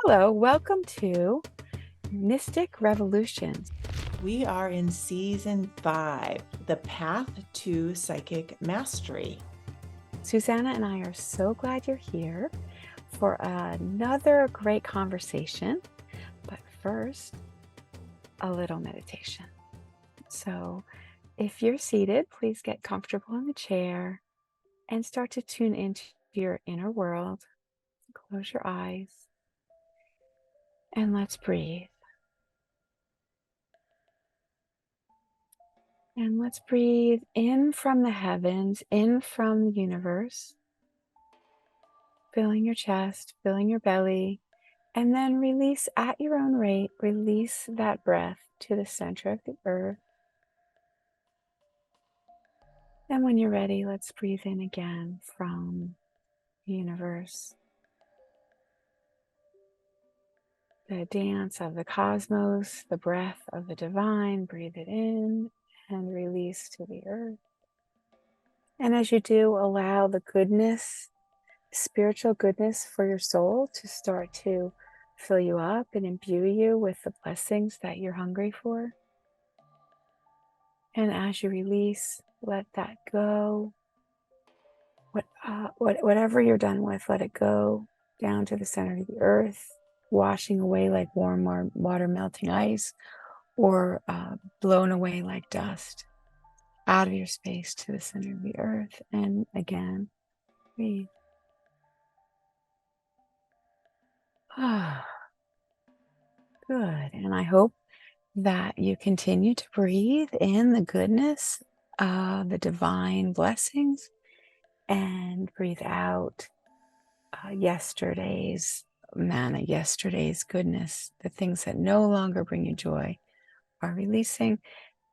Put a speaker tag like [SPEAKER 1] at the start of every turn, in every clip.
[SPEAKER 1] Hello, welcome to Mystic Revolutions.
[SPEAKER 2] We are in season 5, The Path to Psychic Mastery.
[SPEAKER 1] Susana and I are so glad you're here for another great conversation. But first, a little meditation. So if you're seated, please get comfortable in the chair and start to tune into your inner world. Close your eyes and let's breathe. And let's breathe in from the heavens, in from the universe, filling your chest, filling your belly, and then release at your own rate. Release that breath to the center of the earth. And when you're ready, let's breathe in again from the universe. The dance of the cosmos, the breath of the divine, breathe it in and release to the earth. And as you do, allow the goodness, spiritual goodness for your soul to start to fill you up and imbue you with the blessings that you're hungry for. And as you release, let that go. Whatever you're done with, let it go down to the center of the earth, washing away like warm water melting ice, or blown away like dust out of your space to the center of the earth. And again, breathe. Good. And I hope that you continue to breathe in the goodness, the divine blessings, and breathe out yesterday's manna, yesterday's goodness. The things that no longer bring you joy are releasing.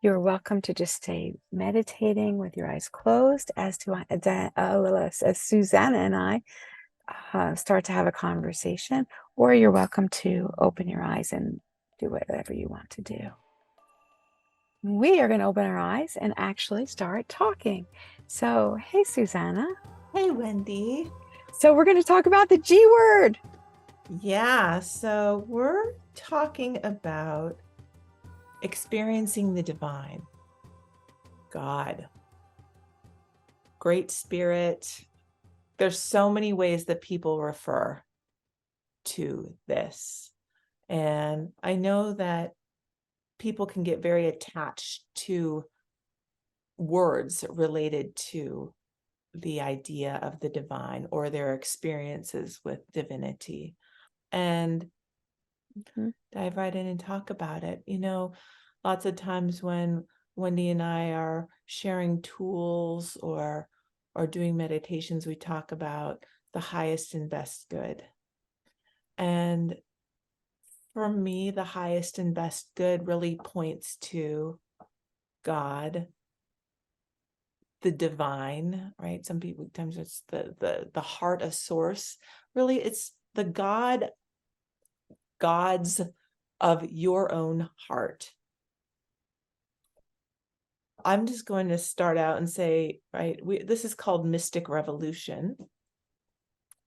[SPEAKER 1] You're welcome to just stay meditating with your eyes closed as Susana and I start to have a conversation, or you're welcome to open your eyes and do whatever you want to do. We are going to open our eyes and actually start talking. So, hey, Susana.
[SPEAKER 2] Hey, Wendy.
[SPEAKER 1] So we're going to talk about the G word.
[SPEAKER 2] Yeah, so we're talking about experiencing the divine, God, Great Spirit. There's so many ways that people refer to this. And I know that people can get very attached to words related to the idea of the divine or their experiences with divinity, and dive right in and talk about it. You know, lots of times when Wendy and I are sharing tools or doing meditations, we talk about the highest and best good. And for me, the highest and best good really points to God, the divine, right? Some people, sometimes it's the heart of source. Really, it's the gods of your own heart. I'm just going to start out and say, right, this is called Mystic Revolution.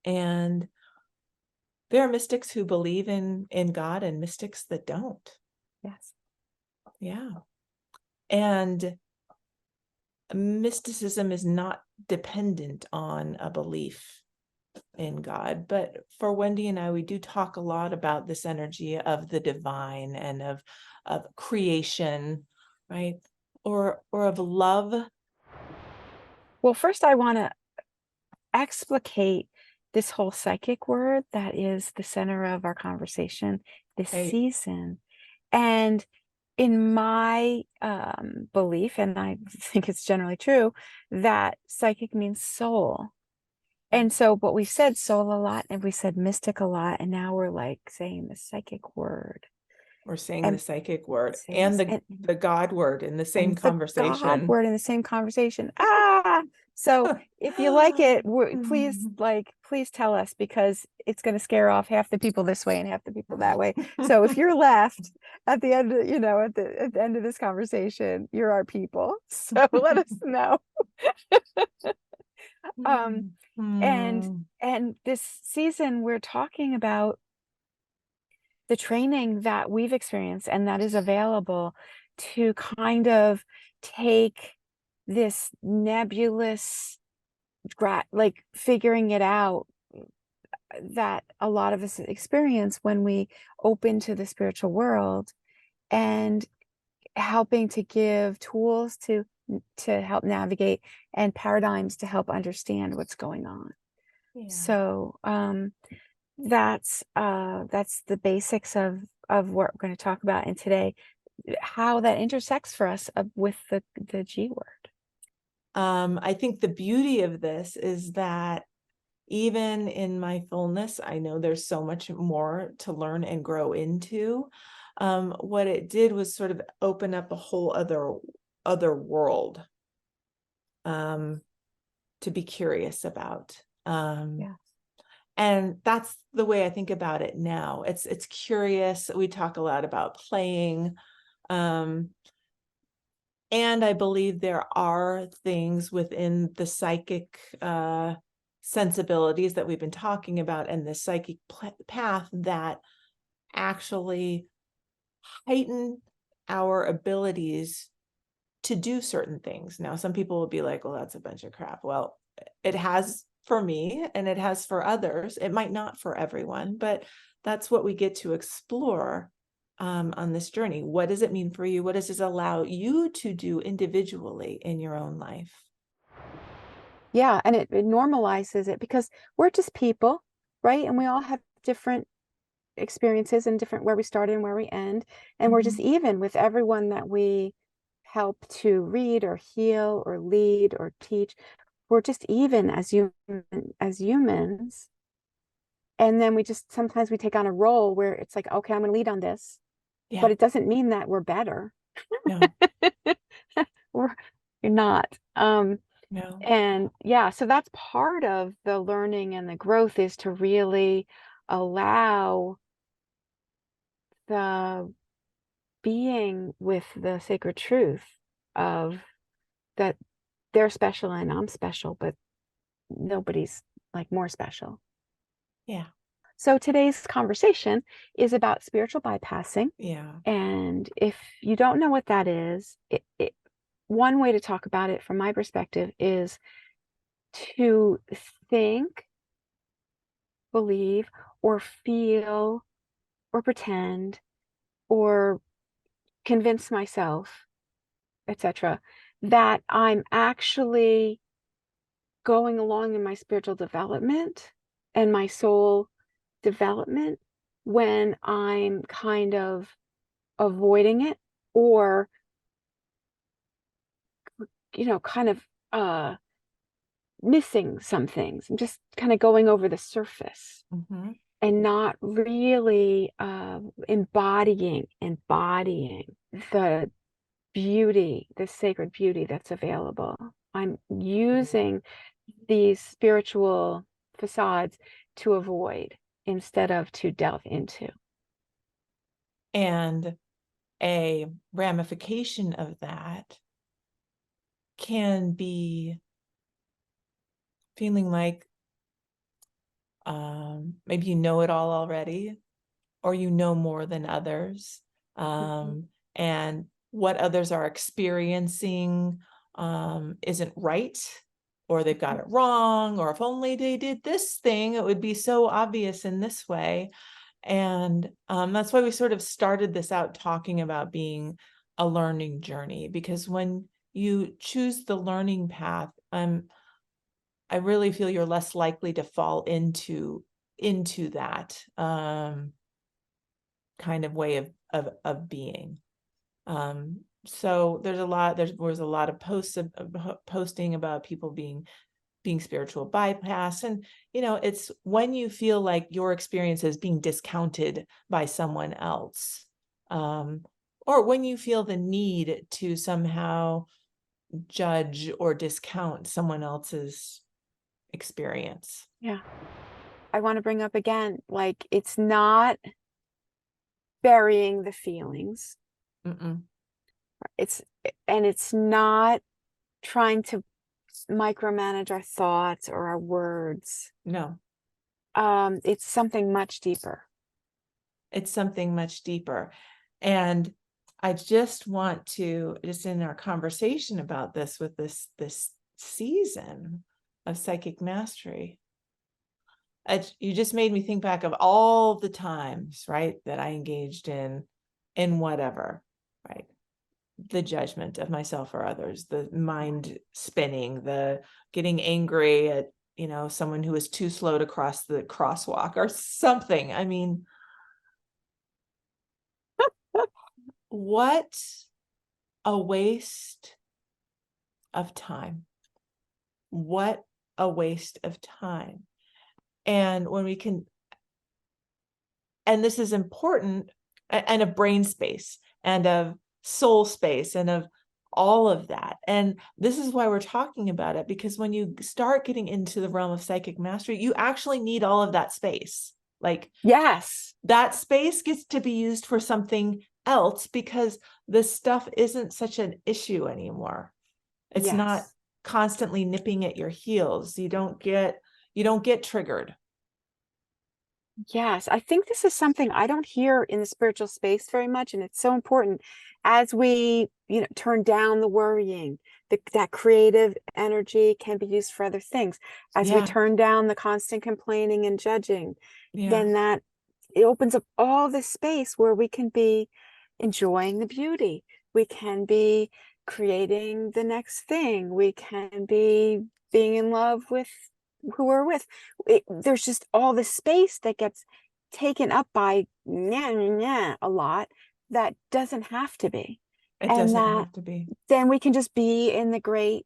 [SPEAKER 2] And there are mystics who believe in God and mystics that don't.
[SPEAKER 1] Yes.
[SPEAKER 2] Yeah. And mysticism is not dependent on a belief in God. But for Wendy and I, we do talk a lot about this energy of the divine and of creation, right? Or of love.
[SPEAKER 1] Well, first I want to explicate this whole psychic word that is the center of our conversation this season. And in my belief, and I think it's generally true, that psychic means soul. And so, but we said soul a lot and we said mystic a lot, and now we're like saying the psychic word.
[SPEAKER 2] We're saying the psychic word and the God word in the same conversation.
[SPEAKER 1] The God word in the same conversation. So if you like it, please tell us, because it's going to scare off half the people this way and half the people that way. So if you're left at the end, at the end of this conversation, you're our people. So let us know. And this season we're talking about the training that we've experienced and that is available to kind of take this nebulous, like figuring it out that a lot of us experience when we open to the spiritual world, and helping to give tools to help navigate and paradigms to help understand what's going on.
[SPEAKER 2] Yeah.
[SPEAKER 1] So that's the basics of what we're going to talk about, and today how that intersects for us with the G word.
[SPEAKER 2] I think the beauty of this is that even in my fullness, I know there's so much more to learn and grow into. What it did was sort of open up a whole other world to be curious about.
[SPEAKER 1] Yeah.
[SPEAKER 2] And that's the way I think about it now. It's curious. We talk a lot about playing. And I believe there are things within the psychic sensibilities that we've been talking about and the psychic path that actually heighten our abilities to do certain things. Now, some people will be like, well, that's a bunch of crap. Well, it has for me and it has for others. It might not for everyone, but that's what we get to explore on this journey. What does it mean for you? What does this allow you to do individually in your own life?
[SPEAKER 1] Yeah, and it normalizes it, because we're just people, right? And we all have different experiences and different where we start and where we end, and we're just even with everyone that we help to read or heal or lead or teach. We're just even as humans, and then we just sometimes we take on a role where it's like, okay, I'm going to lead on this,
[SPEAKER 2] Yeah.
[SPEAKER 1] but it doesn't mean that we're better.
[SPEAKER 2] No.
[SPEAKER 1] We're You're not.
[SPEAKER 2] No.
[SPEAKER 1] And yeah, so that's part of the learning and the growth, is to really allow the being with the sacred truth of that they're special and I'm special, but nobody's like more special.
[SPEAKER 2] Yeah.
[SPEAKER 1] So today's conversation is about spiritual bypassing.
[SPEAKER 2] Yeah.
[SPEAKER 1] And if you don't know what that is, one way to talk about it from my perspective is to think, believe, or feel, or pretend, or convince myself, etc., that I'm actually going along in my spiritual development and my soul development when I'm kind of avoiding it, or kind of missing some things. I'm just kind of going over the surface and not really embodying the beauty, the sacred beauty that's available. I'm using these spiritual facades to avoid instead of to delve into.
[SPEAKER 2] And a ramification of that can be feeling like maybe you know it all already, or you know more than others, and what others are experiencing isn't right, or they've got it wrong, or if only they did this thing, it would be so obvious in this way. And that's why we sort of started this out talking about being a learning journey, because when you choose the learning path, I really feel you're less likely to fall into that kind of way of being. So there was a lot of posting about people being spiritual bypass, and it's when you feel like your experience is being discounted by someone else, or when you feel the need to somehow judge or discount someone else's experience.
[SPEAKER 1] Yeah. I want to bring up again, like, it's not burying the feelings. It's not trying to micromanage our thoughts or our words.
[SPEAKER 2] No.
[SPEAKER 1] It's something much deeper.
[SPEAKER 2] It's something much deeper. And I just want to, just in our conversation about this, with this season of psychic mastery, you just made me think back of all the times, right, that I engaged in whatever, right? The judgment of myself or others, the mind spinning, the getting angry at, someone who is too slow to cross the crosswalk or something. I mean, what a waste of time. What a waste of time. And when we can, and this is important, and of brain space and of soul space and of all of that. And this is why we're talking about it, because when you start getting into the realm of psychic mastery, you actually need all of that space. Like,
[SPEAKER 1] yes,
[SPEAKER 2] that space gets to be used for something else, because this stuff isn't such an issue anymore. It's not
[SPEAKER 1] yes,
[SPEAKER 2] constantly nipping at your heels. You don't get triggered.
[SPEAKER 1] yes. I think this is something I don't hear in the spiritual space very much, and it's so important as we, turn down the worrying. That creative energy can be used for other things. As we
[SPEAKER 2] Yeah.
[SPEAKER 1] turn down the constant complaining and judging,
[SPEAKER 2] Yeah.
[SPEAKER 1] then that it opens up all this space where we can be enjoying the beauty. We can be creating the next thing. We can be being in love with who we're with. There's just all this space that gets taken up by a lot that doesn't have to be.
[SPEAKER 2] It
[SPEAKER 1] And
[SPEAKER 2] doesn't
[SPEAKER 1] that
[SPEAKER 2] have to be.
[SPEAKER 1] then we can just be in the great,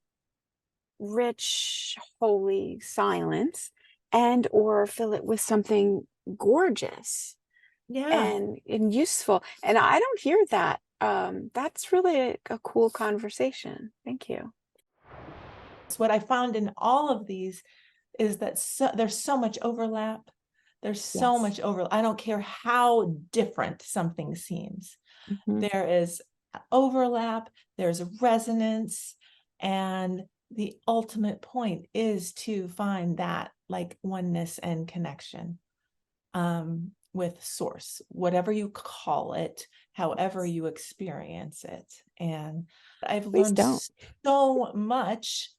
[SPEAKER 1] rich, holy silence, and or fill it with something gorgeous
[SPEAKER 2] Yeah.
[SPEAKER 1] and useful. And I don't hear that. That's really a cool conversation. Thank you.
[SPEAKER 2] So what I found in all of these is that there's so much overlap. There's so
[SPEAKER 1] Yes.
[SPEAKER 2] much overlap. I don't care how different something seems.
[SPEAKER 1] Mhm.
[SPEAKER 2] There is overlap, there's resonance, and the ultimate point is to find that, like, oneness and connection with source, whatever you call it, however you experience it. And I've
[SPEAKER 1] Please
[SPEAKER 2] learned
[SPEAKER 1] don't.
[SPEAKER 2] so much,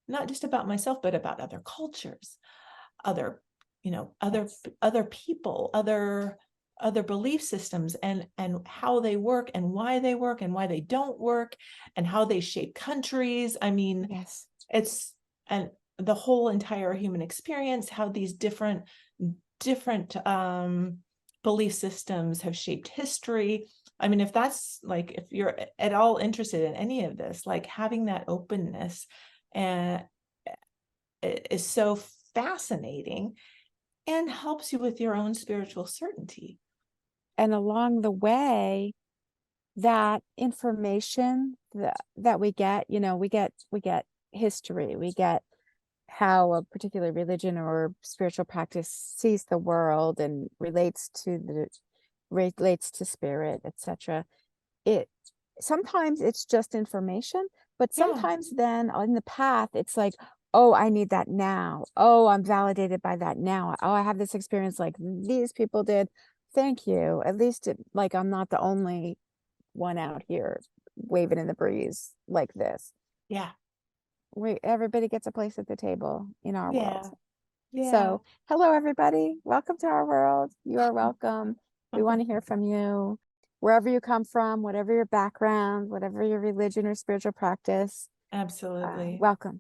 [SPEAKER 2] not just about myself, but about other cultures, other,
[SPEAKER 1] Yes.
[SPEAKER 2] other people, other belief systems, and how they work and why they don't work, and how they shape countries. I mean,
[SPEAKER 1] Yes.
[SPEAKER 2] it's, and the whole entire human experience, how these different belief systems have shaped history. I mean, if that's like, if you're at all interested in any of this, like, having that openness and is so fascinating and helps you with your own spiritual certainty.
[SPEAKER 1] And along the way, that information that we get, we get history, we get how a particular religion or spiritual practice sees the world and relates to spirit, etc. It sometimes it's just information, but
[SPEAKER 2] Yeah.
[SPEAKER 1] sometimes then on the path it's like, oh, I need that now. Oh, I'm validated by that now. Oh, I have this experience like these people did. Thank you. At least like I'm not the only one out here waving in the breeze like this.
[SPEAKER 2] Yeah.
[SPEAKER 1] Everybody gets a place at the table in our world.
[SPEAKER 2] Yeah. Yeah.
[SPEAKER 1] So, hello, everybody. Welcome to our world. You are welcome. We want to hear from you. Wherever you come from, whatever your background, whatever your religion or spiritual practice,
[SPEAKER 2] Absolutely.
[SPEAKER 1] welcome.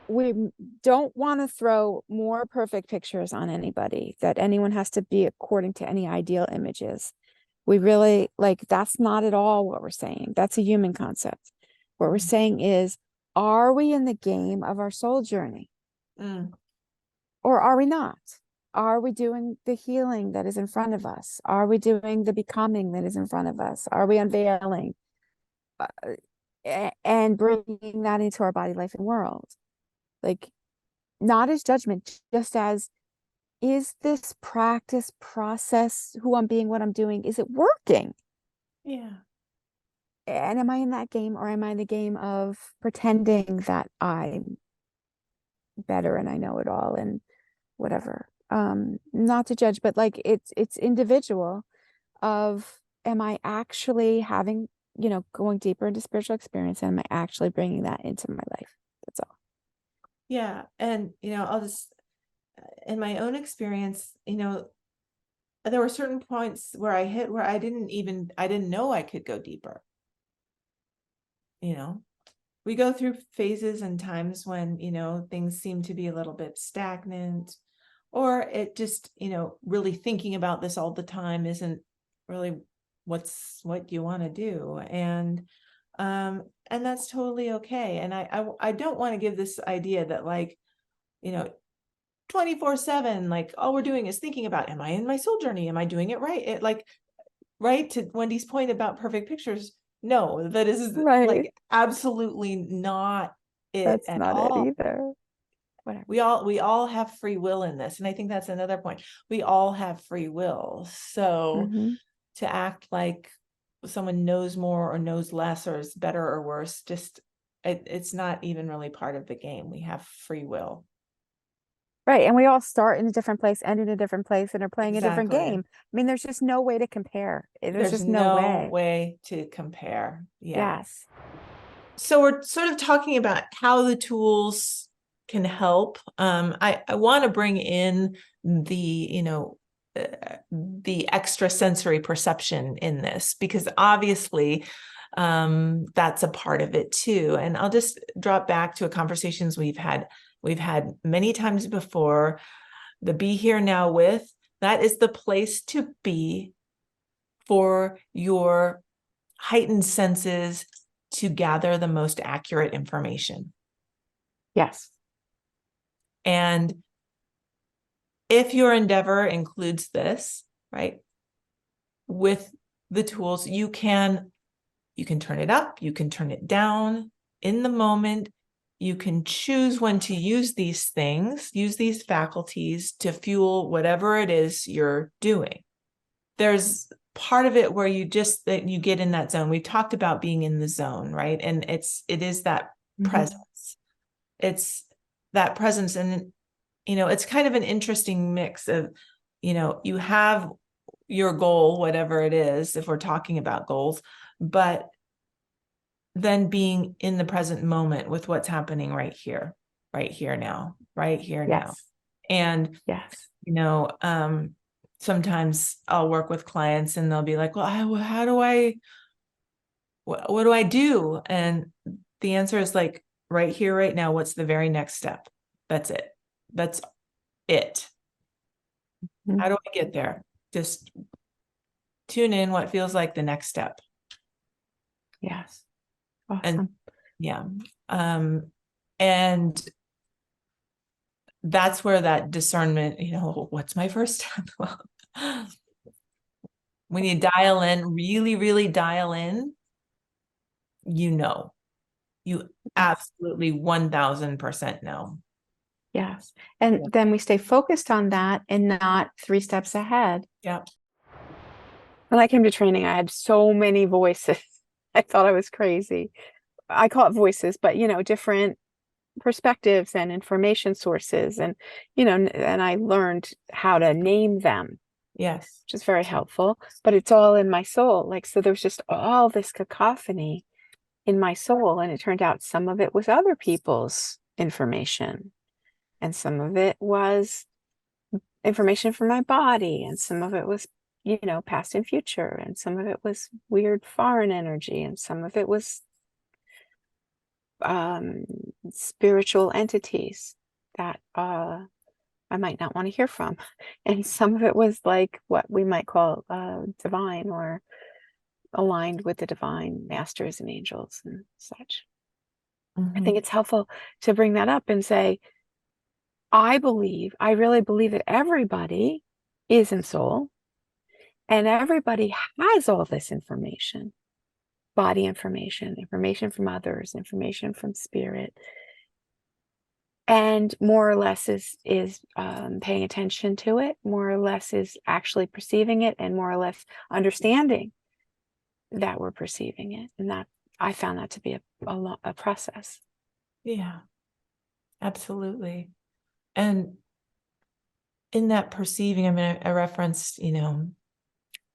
[SPEAKER 1] We don't want to throw more perfect pictures on anybody, that anyone has to be according to any ideal images. We really, like, that's not at all what we're saying. That's a human concept. What we're saying is, are we in the game of our soul journey?
[SPEAKER 2] Mm.
[SPEAKER 1] Or are we not? Are we doing the healing that is in front of us? Are we doing the becoming that is in front of us? Are we unveiling and bringing that into our body, life, and world? Like, not as judgment, just as, is this practice, process, who I'm being, what I'm doing, is it working?
[SPEAKER 2] Yeah.
[SPEAKER 1] And am I in that game, or am I in the game of pretending that I'm better and I know it all and whatever? not to judge, but like it's individual of, am I actually having, going deeper into spiritual experience, and am I actually bringing that into my life? That's all.
[SPEAKER 2] Yeah. And, I'll just, in my own experience, there were certain points where I hit where I didn't know I could go deeper. We go through phases and times when, things seem to be a little bit stagnant, or it just, really thinking about this all the time isn't really what you want to do. And that's totally okay. And I don't want to give this idea that, like, 24/7, like all we're doing is thinking about, am I in my soul journey? Am I doing it right? It, like, right to Wendy's point about perfect pictures. No, that is
[SPEAKER 1] Right.
[SPEAKER 2] like absolutely not it
[SPEAKER 1] That's
[SPEAKER 2] at
[SPEAKER 1] not it
[SPEAKER 2] all.
[SPEAKER 1] either. Whatever.
[SPEAKER 2] We all have free will in this. And I think that's another point. We all have free will. So
[SPEAKER 1] Mm-hmm.
[SPEAKER 2] to act like someone knows more or knows less or is better or worse, just it's not even really part of the game. We have free will.
[SPEAKER 1] Right. And we all start in a different place, end in a different place, and are playing a different
[SPEAKER 2] Exactly.
[SPEAKER 1] game. I mean, there's just no way to compare. There's
[SPEAKER 2] There's
[SPEAKER 1] just no
[SPEAKER 2] no
[SPEAKER 1] way.
[SPEAKER 2] way to compare. Yeah.
[SPEAKER 1] Yes.
[SPEAKER 2] So we're sort of talking about how the tools can help. I want to bring in the, the extrasensory perception in this, because obviously that's a part of it too. And I'll just drop back to a conversations we've had many times before. The be here now with, that is the place to be for your heightened senses to gather the most accurate information.
[SPEAKER 1] Yes.
[SPEAKER 2] And if your endeavor includes this, right, with the tools, you can turn it up, you can turn it down in the moment. You can choose when to use these things, use these faculties to fuel whatever it is you're doing. There's part of it where you get in that zone. We talked about being in the zone, right? And it is that presence. It's that presence. And, it's kind of an interesting mix of, you have your goal, whatever it is, if we're talking about goals, but then being in the present moment with what's happening right here now.
[SPEAKER 1] Yes.
[SPEAKER 2] And,
[SPEAKER 1] Yes.
[SPEAKER 2] sometimes I'll work with clients and they'll be like, well, how do I, what do I do? And the answer is like, right here, right now, what's the very next step? That's it. That's it.
[SPEAKER 1] Mm-hmm.
[SPEAKER 2] How do I get there? Just tune in what feels like the next step.
[SPEAKER 1] Yes. Awesome.
[SPEAKER 2] And yeah. And that's where that discernment, what's my first step? When you dial in, really, really dial in, you absolutely 1000% know.
[SPEAKER 1] Yes. And then we stay focused on that and not 3 steps ahead.
[SPEAKER 2] Yeah.
[SPEAKER 1] When I came to training, I had so many voices. I thought I was crazy. I call it voices, but different perspectives and information sources, and and I learned how to name them.
[SPEAKER 2] Yes.
[SPEAKER 1] Which is very helpful, but it's all in my soul. Like, so there was just all this cacophony in my soul, and it turned out some of it was other people's information, and some of it was information from my body, and some of it was past and future, and some of it was weird foreign energy, and some of it was spiritual entities that I might not want to hear from. And some of it was like what we might call divine, or aligned with the divine masters and angels and such. I think it's helpful to bring that up and say, I really believe that everybody is in soul, and everybody has all this information, body information, information from others, information from spirit, and more or less is paying attention to it, more or less is actually perceiving it, and more or less understanding that we're perceiving it. And that, I found that to be a process.
[SPEAKER 2] Yeah, absolutely. And in that perceiving, I mean, I referenced, in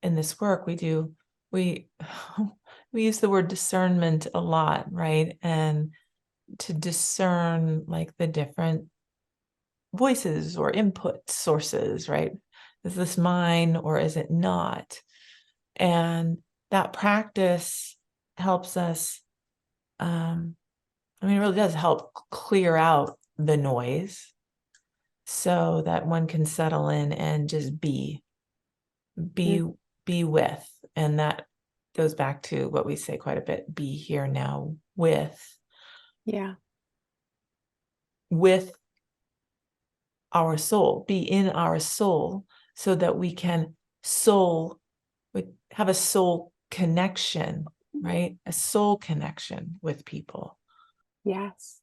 [SPEAKER 2] this work we we use the word discernment a lot, right? And to discern like the different voices or input sources, right? Is this mine or is it not? And that practice helps us, it really does help clear out the noise so that one can settle in and just be
[SPEAKER 1] Mm,
[SPEAKER 2] with. And that goes back to what we say quite a bit, be here now
[SPEAKER 1] yeah.
[SPEAKER 2] with our soul, be in our soul, so that we can have a soul connection, right? A soul connection with people.
[SPEAKER 1] Yes.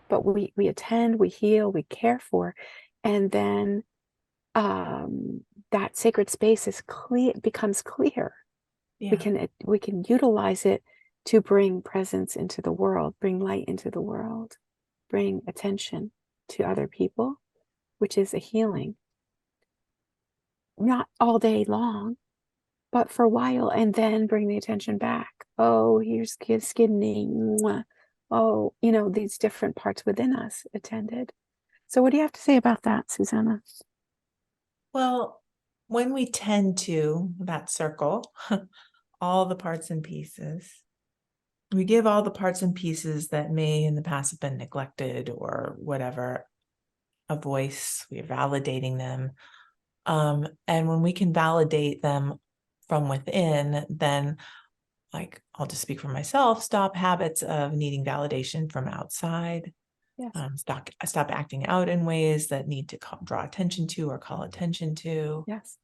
[SPEAKER 1] But we attend, we heal, we care for, and then that sacred space is clear, becomes clear.
[SPEAKER 2] Yeah.
[SPEAKER 1] We can utilize it to bring presence into the world, bring light into the world, bring attention to other people, which is a healing. Not all day long, but for a while, and then bring the attention back. Oh, here's kidney. Mwah. Oh, these different parts within us attended. So what do you have to say about that, Susana?
[SPEAKER 2] Well, when we tend to that circle, all the parts and pieces, we give all the parts and pieces that may in the past have been neglected or whatever a voice. We're validating them. And when we can validate them from within, then, like, I'll just speak for myself, stop habits of needing validation from outside.
[SPEAKER 1] Yes.
[SPEAKER 2] Stop acting out in ways that need to draw attention to or call attention to.
[SPEAKER 1] Yes.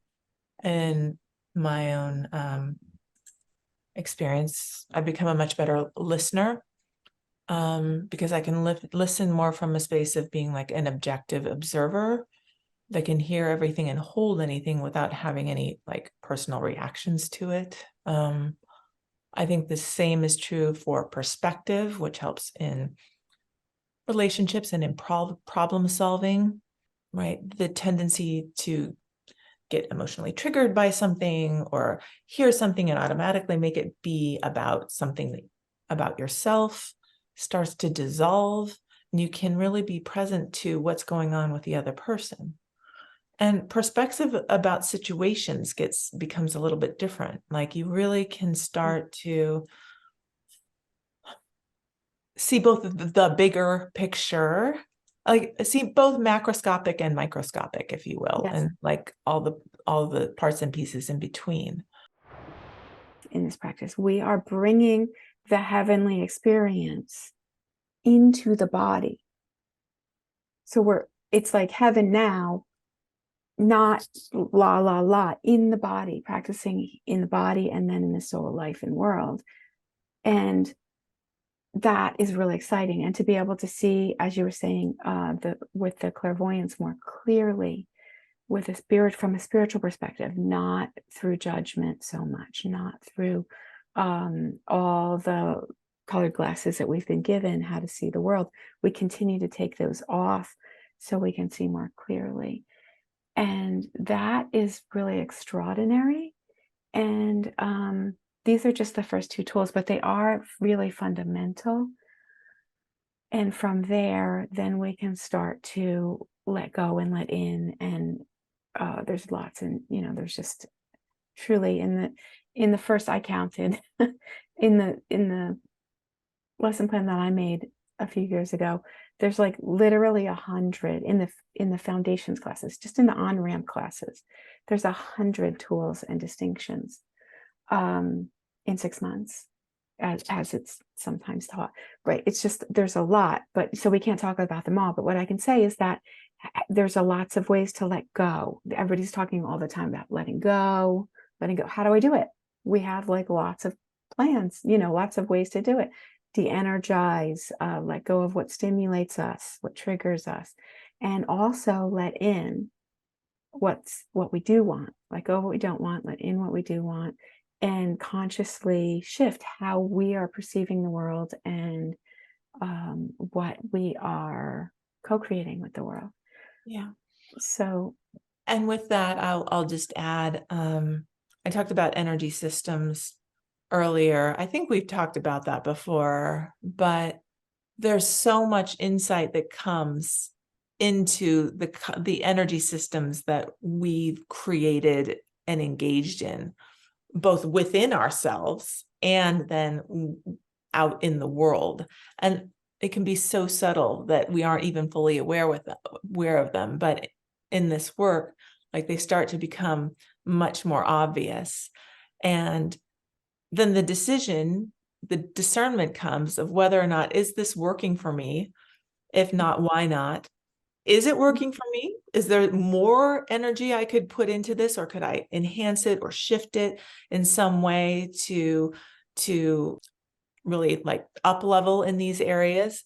[SPEAKER 2] In my own experience, I've become a much better listener, because I can listen more from a space of being like an objective observer that can hear everything and hold anything without having any like personal reactions to it. I think the same is true for perspective, which helps in relationships and in problem solving, right? The tendency to get emotionally triggered by something or hear something and automatically make it be about something about yourself starts to dissolve, and you can really be present to what's going on with the other person. And perspective about situations becomes a little bit different. Like you really can start to see both the bigger picture, like see both macroscopic and microscopic, if you will,
[SPEAKER 1] Yes.
[SPEAKER 2] and like all the parts and pieces in between.
[SPEAKER 1] In this practice, we are bringing the heavenly experience into the body. So it's like heaven now, not la la la, in the body, practicing in the body and then in the soul life and world. And that is really exciting. And to be able to see, as you were saying, with the clairvoyance more clearly, with from a spiritual perspective, not through judgment so much, not through all the colored glasses that we've been given how to see the world. We continue to take those off so we can see more clearly. And that is really extraordinary. And these are just the first two tools, but they are really fundamental. And from there, then we can start to let go and let in. And there's lots, and there's just truly in the first I counted in the lesson plan that I made a few years ago. There's like literally 100 in the foundations classes, just in the on-ramp classes. There's 100 tools and distinctions in 6 months, as it's sometimes taught. Right? It's just there's a lot, but so we can't talk about them all. But what I can say is that there's lots of ways to let go. Everybody's talking all the time about letting go. How do I do it? We have like lots of plans, lots of ways to do it. De-energize, let go of what stimulates us, what triggers us, and also let in what we do want, let go of what we don't want, let in what we do want, and consciously shift how we are perceiving the world and what we are co-creating with the world.
[SPEAKER 2] Yeah.
[SPEAKER 1] So,
[SPEAKER 2] and with that, I'll just add, I talked about energy systems earlier. I think we've talked about that before, but there's so much insight that comes into the energy systems that we've created and engaged in, both within ourselves and then out in the world. And it can be so subtle that we aren't even fully aware of them. But in this work, like, they start to become much more obvious. And then the discernment comes of whether or not, is this working for me? If not, why not? Is it working for me? Is there more energy I could put into this, or could I enhance it or shift it in some way to really, like, up level in these areas?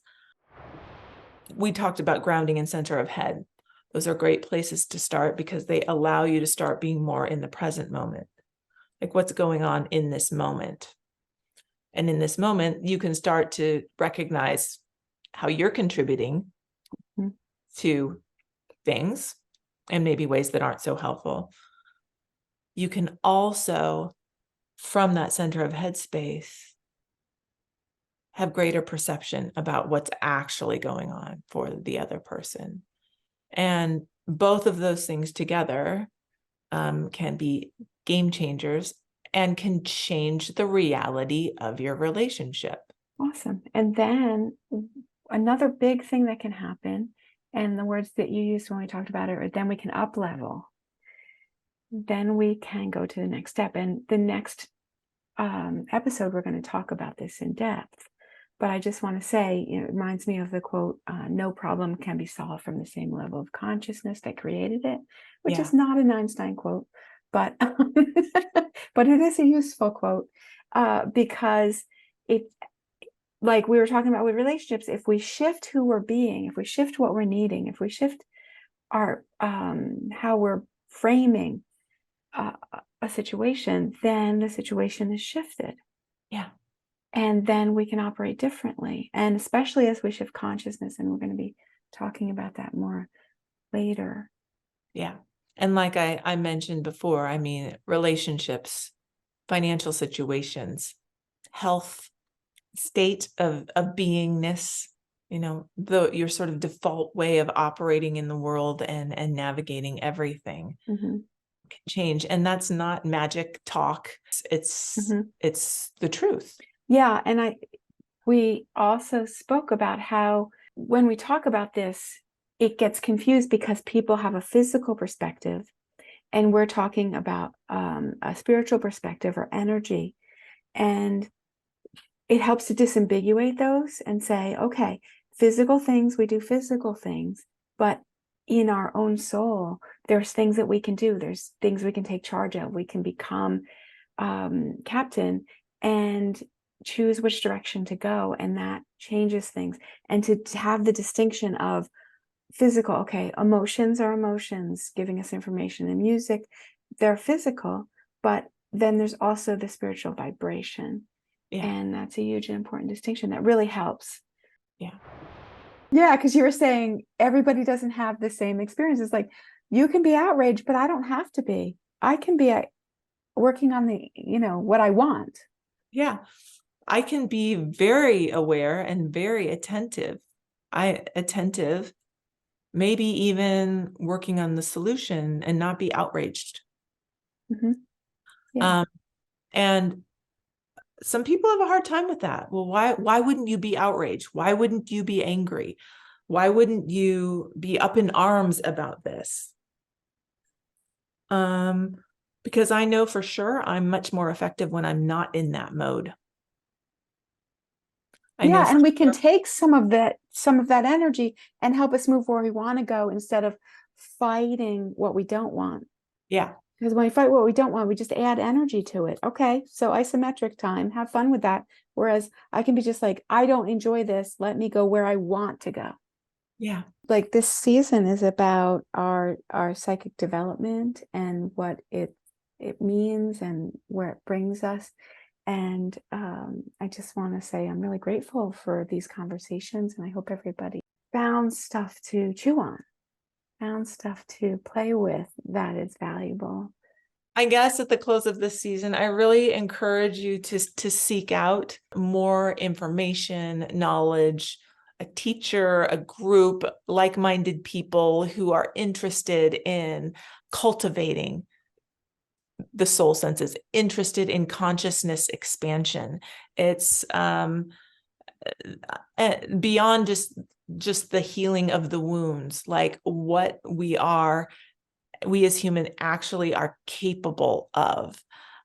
[SPEAKER 2] We talked about grounding and center of head. Those are great places to start because they allow you to start being more in the present moment. Like, what's going on in this moment? And in this moment, you can start to recognize how you're contributing to things, and maybe ways that aren't so helpful. You can also, from that center of headspace, have greater perception about what's actually going on for the other person. And both of those things together can be game changers and can change the reality of your relationship.
[SPEAKER 1] awesome. And then another big thing that can happen, and the words that you used when we talked about it, then we can up level. Then we can go to the next step. And the next episode, we're going to talk about this in depth. But I just want to say, it reminds me of the quote, no problem can be solved from the same level of consciousness that created it, which is not an Einstein quote, but but it is a useful quote, because it, like we were talking about with relationships, if we shift who we're being, if we shift what we're needing, if we shift our how we're framing a situation, then the situation is shifted.
[SPEAKER 2] Yeah.
[SPEAKER 1] And then we can operate differently. And especially as we shift consciousness, and we're going to be talking about that more later.
[SPEAKER 2] Yeah. And like I mentioned before, I mean, relationships, financial situations, health, state of beingness, your sort of default way of operating in the world and navigating everything can change. And that's not magic talk. It's the truth.
[SPEAKER 1] Yeah. And we also spoke about how when we talk about this, it gets confused because people have a physical perspective and we're talking about a spiritual perspective or energy. And it helps to disambiguate those and say, okay, physical things, we do physical things, but in our own soul, there's things that we can do. There's things we can take charge of. We can become captain and choose which direction to go. And that changes things. And to have the distinction of physical, okay, emotions are emotions giving us information, and music, they're physical, but then there's also the spiritual vibration. Yeah. And that's a huge and important distinction that really helps.
[SPEAKER 2] Yeah.
[SPEAKER 1] Yeah, because you were saying everybody doesn't have the same experiences. Like, you can be outraged, but I don't have to be. I can be working on the, what I want.
[SPEAKER 2] Yeah. I can be very aware and very attentive. Maybe even working on the solution and not be outraged.
[SPEAKER 1] Yeah.
[SPEAKER 2] And some people have a hard time with that. Well, why wouldn't you be outraged? Why wouldn't you be angry? Why wouldn't you be up in arms about this? Because I know for sure I'm much more effective when I'm not in that mode.
[SPEAKER 1] And we can take some of that energy and help us move where we want to go instead of fighting what we don't want.
[SPEAKER 2] Yeah.
[SPEAKER 1] Because when we fight what we don't want, we just add energy to it. Okay, so isometric time, have fun with that. Whereas I can be just like, I don't enjoy this. Let me go where I want to go.
[SPEAKER 2] Yeah.
[SPEAKER 1] Like, this season is about our psychic development and what it means and where it brings us. And I just want to say I'm really grateful for these conversations, and I hope everybody found stuff to chew on found stuff to play with that is valuable.
[SPEAKER 2] I guess at the close of this season, I really encourage you to seek out more information, knowledge, a teacher, a group, like-minded people who are interested in cultivating the soul senses, interested in consciousness expansion. It's beyond just the healing of the wounds, like what we as humans actually are capable of,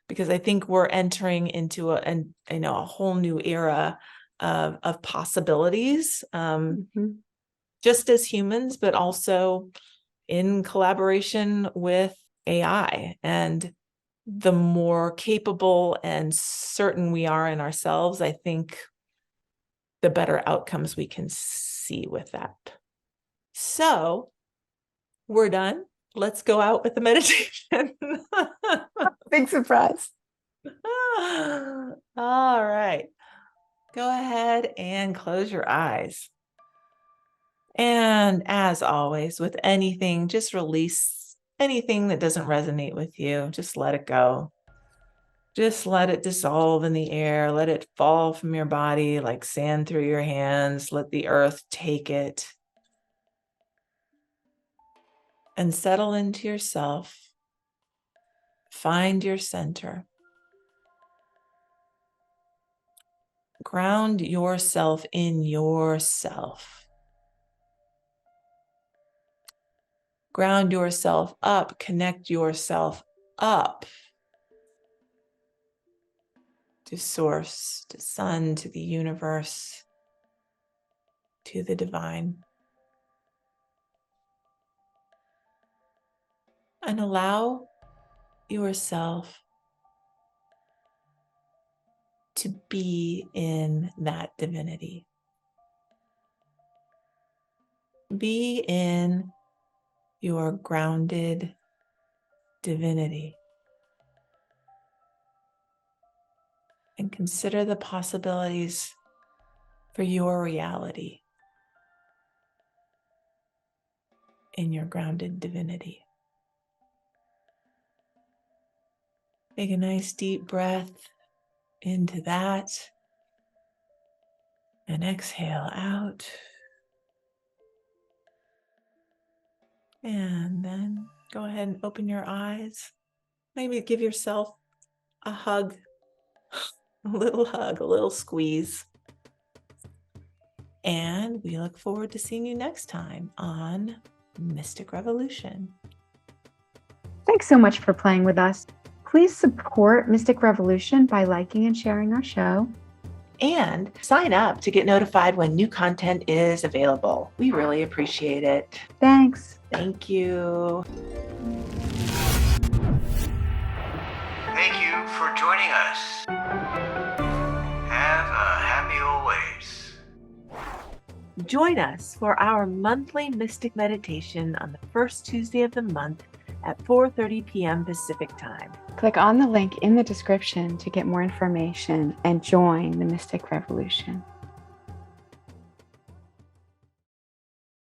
[SPEAKER 2] because I think we're entering into a whole new era of possibilities, just as humans, but also in collaboration with AI. And the more capable and certain we are in ourselves, I think the better outcomes we can see with that. So we're done. Let's go out with the meditation.
[SPEAKER 1] Big surprise.
[SPEAKER 2] All right. Go ahead and close your eyes. And as always, with anything, just release anything that doesn't resonate with you. Just let it go. Just let it dissolve in the air. Let it fall from your body like sand through your hands. Let the earth take it. And settle into yourself. Find your center. Ground yourself in yourself. Ground yourself up. Connect yourself up to source, to sun, to the universe, to the divine. And allow yourself to be in that divinity. Be in your grounded divinity. And consider the possibilities for your reality in your grounded divinity. Take a nice deep breath into that and exhale out. And then go ahead and open your eyes. Maybe give yourself a hug, a little squeeze. And we look forward to seeing you next time on Mystic Revolution.
[SPEAKER 1] Thanks so much for playing with us. Please support Mystic Revolution by liking and sharing our show.
[SPEAKER 2] And sign up to get notified when new content is available. We really appreciate it.
[SPEAKER 1] Thanks.
[SPEAKER 2] Thank you.
[SPEAKER 3] Thank you for joining us. Have a happy always.
[SPEAKER 2] Join us for our monthly Mystic Meditation on the first Tuesday of the month at 4:30 p.m. Pacific Time.
[SPEAKER 1] Click on the link in the description to get more information and join the Mystic Revolution.